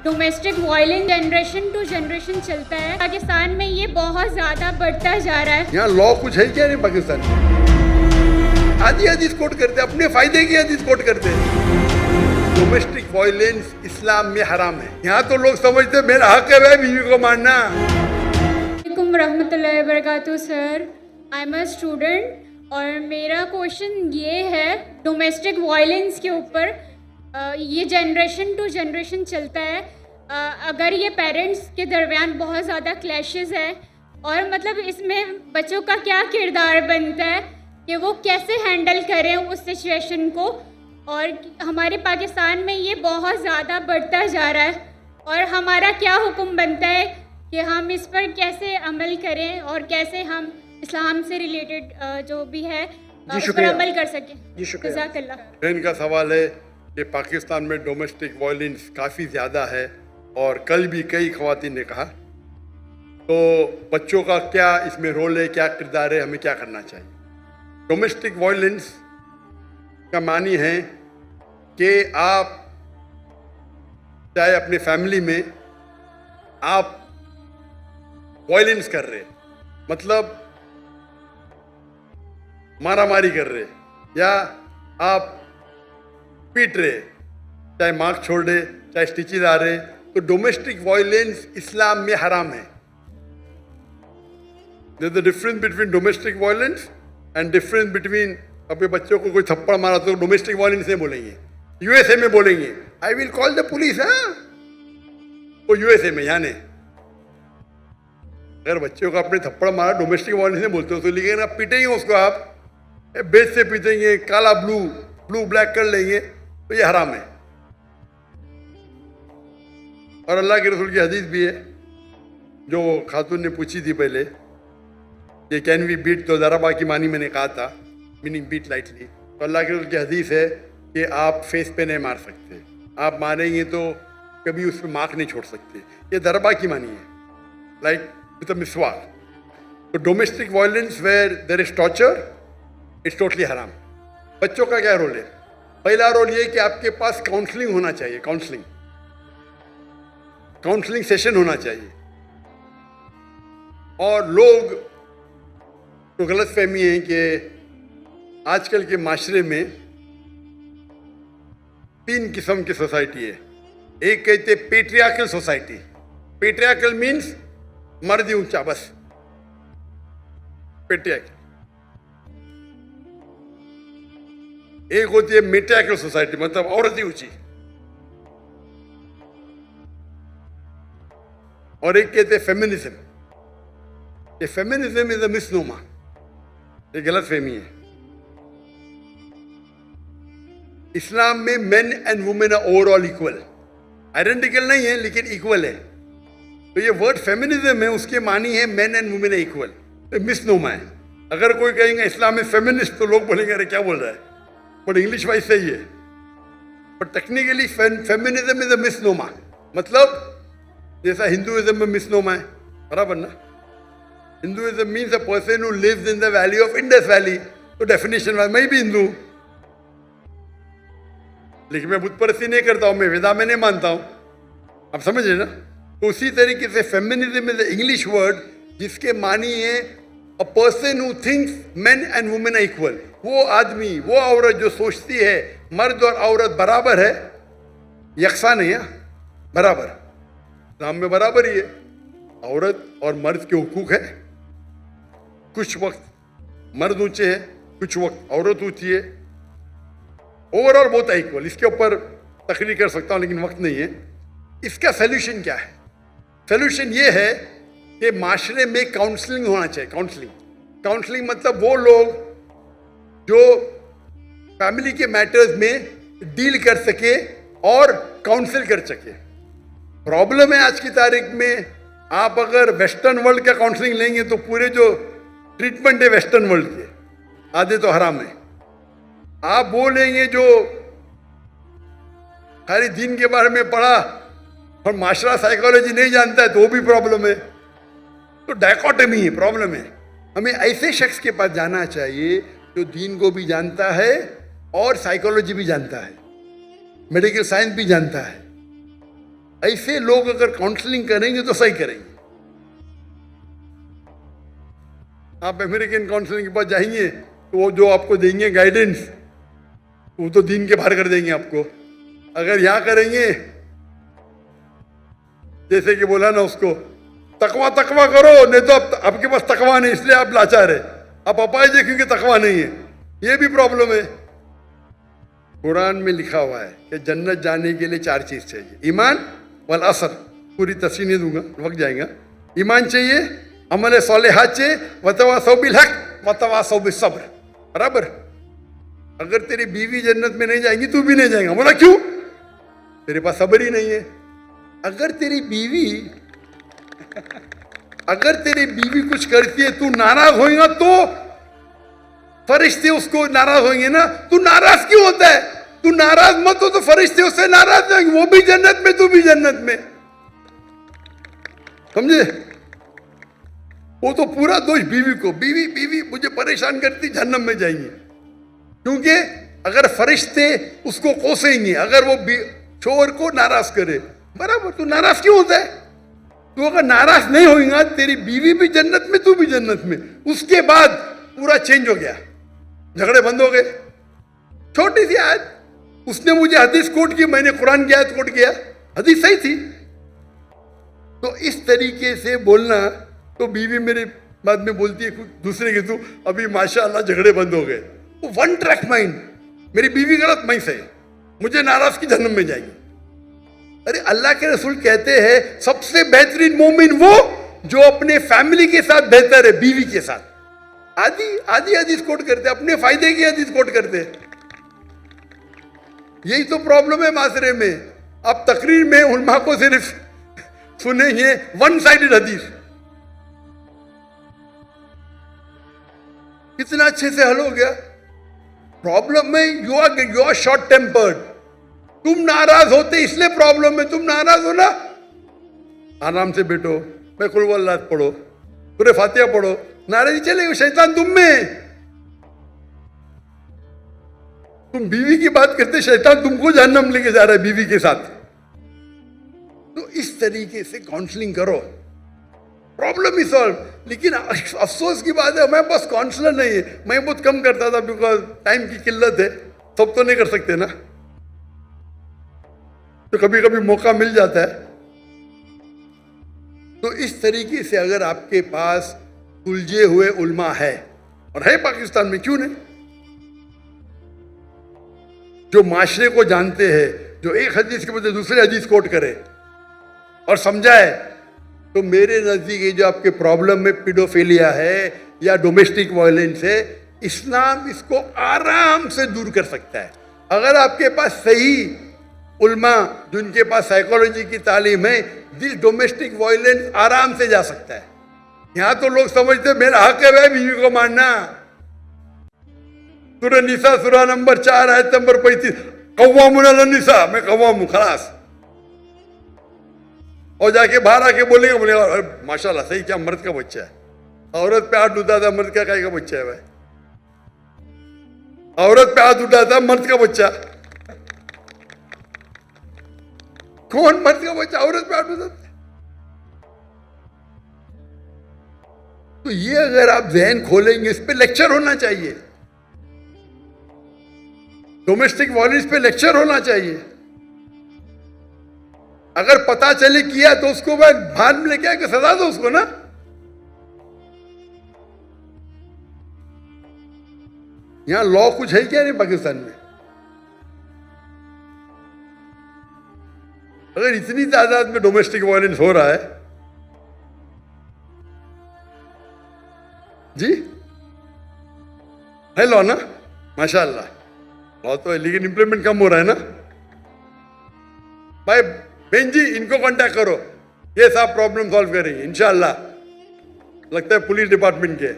Domestic violence generation to generation चलता है। पाकिस्तान में ये बहुत ज़्यादा बढ़ता जा रहा है। यहाँ लॉ कुछ है क्या नहीं पाकिस्तान में? आधी हदीस कोट करते हैं, अपने फायदे की हदीस कोट करते हैं। डोमेस्टिक वायलेंस इस्लाम में हराम है। यहाँ तो लोग समझते हैं मेरा हक है बीवी को मारना। वालेकुम रहमतुल्लाहि व बरकातहू sir, I am a student और मेरा क्वेश्चन ये है डोमेस्टिक वायलेंस के ऊपर। ये जनरेशन टू जनरेशन चलता है। अगर ये पेरेंट्स के दरमियान बहुत ज़्यादा क्लैशेस है और मतलब इसमें बच्चों का क्या किरदार बनता है कि वो कैसे हैंडल करें उस सिचुएशन को, और हमारे पाकिस्तान में ये बहुत ज़्यादा बढ़ता जा रहा है और हमारा क्या हुक्म बनता है कि हम इस पर कैसे अमल करें और कैसे हम इस्लाम से रिलेटेड जो भी है उस पर अमल कर सकें। जी शुक्रिया। जज़ाकल्लाह। इनका सवाल है कि पाकिस्तान में डोमेस्टिक वायलेंस काफ़ी ज़्यादा है और कल भी कई ख़वातीन ने कहा, तो बच्चों का क्या इसमें रोल है, क्या किरदार है, हमें क्या करना चाहिए। डोमेस्टिक वायलेंस का मानी है कि आप चाहे अपने फैमिली में आप वायलेंस कर रहे, मतलब मारा मारी कर रहे या आप पीट रहे, चाहे मार्क छोड़ रहे, चाहे स्टिचेज आ रहे, तो डोमेस्टिक वायलेंस इस्लाम में हराम है। There is the difference between domestic violence and difference between अपने बच्चों को कोई थप्पड़ मारा तो डोमेस्टिक वायलेंस नहीं बोलेंगे, यूएसए में बोलेंगे I will call the police. हाँ, वो यूएसए में, यहाँ नहीं। अगर बच्चों को आपने थप्पड़ मारा डोमेस्टिक वायलेंस नहीं बोलते हो, तो लेकिन आप पीटेंगे उसको, आप बेच से पीटेंगे, काला ब्लू ब्लैक कर लेंगे, तो ये हराम है। और अल्लाह के रसूल की हदीस भी है जो खातून ने पूछी थी पहले कि कैन वी बीट, तो ज़राबा की मानी मैंने कहा था, मीनिंग बीट लाइटली। तो अल्लाह के रसूल की हदीस है कि आप फेस पे नहीं मार सकते, आप मारेंगे तो कभी उस पर मार्क नहीं छोड़ सकते। ये दरबा की मानी है, लाइक विद अ मिसवाक। तो domestic violence where there is torture it's totally हराम। बच्चों का क्या रोल है? पहला रोल ये कि आपके पास काउंसलिंग होना चाहिए, काउंसलिंग सेशन होना चाहिए। और लोग तो गलत फहमी है कि आजकल के माशरे में 3 किस्म की सोसाइटी है। एक कहते पेट्रियार्कल सोसाइटी, पेट्रियार्कल मीन्स मर्द ही ऊंचा, बस पेट्रियार्कल। एक होती है मेट्रियार्कल सोसाइटी, मतलब औरत ही ऊंची। और एक कहते हैं फेमिनिज्म। ये फेमिनिज्म इज अ मिसनोमा, ये गलत फहमी है। इस्लाम में men and women are overall equal, identical नहीं है लेकिन इक्वल है। तो ये वर्ड फेमिनिज्म है, उसके मानी है मेन एंड वुमेन इक्वल, तो मिसनोमा है। अगर कोई कहेंगे इस्लाम में फेमिनिस्ट, तो लोग बोलेंगे अरे क्या बोल रहा है, बट इंग्लिश वाइज सही है। But technically feminism is a misnomer, मतलब जैसा हिंदुइज्म में मिसनोमा है, बराबर ना। Hinduism means a person who lives in the valley of Indus valley, तो डेफिनेशन वाइज मैं भी हिंदू हूं, लेकिन मैं बुत परस्ती नहीं करता हूं, मैं वेदा में नहीं मानता हूं। आप समझ रहे ना। तो उसी तरीके से फेमिनिज्म इज इंग्लिश वर्ड जिसके मानी है a person who thinks men and women are equal. वो आदमी, वो औरत जो सोचती है मर्द और औरत बराबर है, यकसा नहीं है, बराबर। इस्लाम में बराबर ही है, औरत और मर्द के हुकूक है। कुछ वक्त मर्द ऊंचे है, कुछ वक्त औरत ऊंची है, ओवरऑल बहुत है इक्वल। इसके ऊपर तकरीर कर सकता हूँ लेकिन वक्त नहीं है। इसका सोल्यूशन क्या है? सोल्यूशन ये है कि माशरे में काउंसलिंग होना चाहिए। काउंसलिंग मतलब वो लोग जो फैमिली के मैटर्स में डील कर सके और काउंसिल कर सके। प्रॉब्लम है आज की तारीख में, आप अगर वेस्टर्न वर्ल्ड का काउंसलिंग लेंगे तो पूरे जो ट्रीटमेंट है वेस्टर्न वर्ल्ड के आधे तो हराम है। आप बोलेंगे जो खाली दीन के बारे में पढ़ा और माशरा साइकोलॉजी नहीं जानता है तो वो भी प्रॉब्लम है। तो डायकोटमी है, प्रॉब्लम है। हमें ऐसे शख्स के पास जाना चाहिए जो दीन को भी जानता है और साइकोलॉजी भी जानता है, मेडिकल साइंस भी जानता है। ऐसे लोग अगर काउंसलिंग करेंगे तो सही करेंगे. आप अमेरिकन काउंसलिंग के पास जाएंगे तो वो जो आपको देंगे गाइडेंस, वो तो दीन के बाहर कर देंगे आपको. अगर यहाँ करेंगे, जैसे कि बोला ना उसको, तकवा तकवा करो, नहीं तो आपके पास तकवा नहीं इसलिए आप लाचार है. आप अपाय देखेंगे तकवा नहीं है, ये भी प्रॉब्लम है. कुरान में लिखा हुआ है कि जन्नत जाने के लिए 4 चीज चाहिए. ईमान वल असर, पूरी तफसीर नहीं दूंगा, वक्त जाएगा. ईमान चाहिए, अमल सालिहात चाहिए, वतवासौ बिल हक वतवासौ बिस सब्र. बराबर. अगर तेरी बीवी जन्नत में नहीं जाएंगी, तू भी नहीं जाएगा. बोला क्यों? तेरे पास सब्र ही नहीं है. अगर तेरी बीवी कुछ करती है, तू नाराज होएगा तो फरिश्ते उसको नाराज होंगे ना. तू नाराज क्यों होता है? तू नाराज मत हो तो फरिश्ते उससे नाराज होंगे. वो भी जन्नत में, तू भी जन्नत में. समझे? वो तो पूरा दोष बीवी को. बीवी मुझे परेशान करती, जहन्नम में जाएंगे. क्योंकि अगर फरिश्ते उसको कोसेंगे, अगर वो शोहर को नाराज करे. बराबर. तू नाराज क्यों होता है? तू अगर नाराज नहीं होगा, तेरी बीवी भी जन्नत में, तू भी जन्नत में. उसके बाद पूरा चेंज हो गया, झगड़े बंद हो गए. छोटी सी आयत, उसने मुझे हदीस कोट की, मैंने कुरान की आयत कोट किया, हदीस सही थी. तो इस तरीके से बोलना, तो बीवी मेरे बाद में बोलती है दूसरे के, तू अभी माशाअल्लाह झगड़े बंद हो गए. वो वन ट्रैक माइंड. मेरी बीवी गलत, मैं सही, मुझे नाराज की जन्नत में जाएगी. अरे अल्लाह के रसूल कहते हैं सबसे बेहतरीन मोमिन वो जो अपने फैमिली के साथ बेहतर है बीवी के साथ. आधी हदीस कोट करते, अपने फायदे की हदीस कोट करते. यही तो प्रॉब्लम है माशरे में. आप तकरीर में उलमा को सिर्फ सुनेंगे वन साइडेड हदीस. कितना अच्छे से हल हो गया. प्रॉब्लम में यू आर शॉर्ट टेम्पर्ड. तुम नाराज होते इसलिए प्रॉब्लम है. तुम नाराज हो ना, आराम से बैठो, मैं कुल वल्लाह पढ़ो, पूरे फातिहा पढ़ो. नाराजी चलेगी, शैतान तुम में. तुम बीवी की बात करते, शैतान तुमको जहन्नम लेके जा रहा है बीवी के साथ. तो इस तरीके से काउंसलिंग करो, प्रॉब्लम ही सॉल्व. लेकिन अफसोस की बात है, मैं बस काउंसलर नहीं है. मैं बहुत कम करता था, बिकॉज टाइम की किल्लत है, सब तो नहीं कर सकते ना. तो कभी कभी मौका मिल जाता है. तो इस तरीके से अगर आपके पास उलझे हुए उल्मा है, और है पाकिस्तान में, क्यों नहीं, जो माशरे को जानते हैं, जो एक हदीस के बदले दूसरे हदीस कोट करे और समझाए, तो मेरे नजदीक ये जो आपके प्रॉब्लम में पीडोफिलिया है या डोमेस्टिक वायलेंस है, इस्लाम इसको आराम से दूर कर सकता है. अगर आपके पास सही उल्मा जिनके पास साइकोलॉजी की तालीम है, दिस डोमेस्टिक वायलेंस आराम से जा सकता है. यहां तो लोग समझते मेरा हक है भाई बीवी को मारना. सूरह निसा सूरह नंबर 4 आयत नंबर 35, कव्वामुन अलन निसा, मैं कव्वाम हूं, खलास. और जाके बाहर आके बोलेगा माशाल्लाह सही, क्या मर्द का बच्चा है. औरत पे हाथ उठाता, मर्द का काय का बच्चा है भाई. औरत पे हाथ उठाता, मर्द का बच्चा. कौन मर्द का बच्चा औरत पे हाथ उठाता? तो ये अगर आप जहन खोलेंगे, इस पे लेक्चर होना चाहिए. डोमेस्टिक वायलेंस पे लेक्चर होना चाहिए. अगर पता चले किया तो उसको भान में लेके आके सजा दो उसको ना. यहां लॉ कुछ है क्या नहीं पाकिस्तान में? अगर इतनी तादाद में डोमेस्टिक वायलेंस हो रहा है जी, है लॉ ना, माशाअल्लाह लॉ तो है, लेकिन इंप्लीमेंट कम हो रहा है ना. भाई बहन जी इनको कांटेक्ट करो, ये सब प्रॉब्लम सॉल्व करेंगे इंशाअल्लाह. लगता है पुलिस डिपार्टमेंट के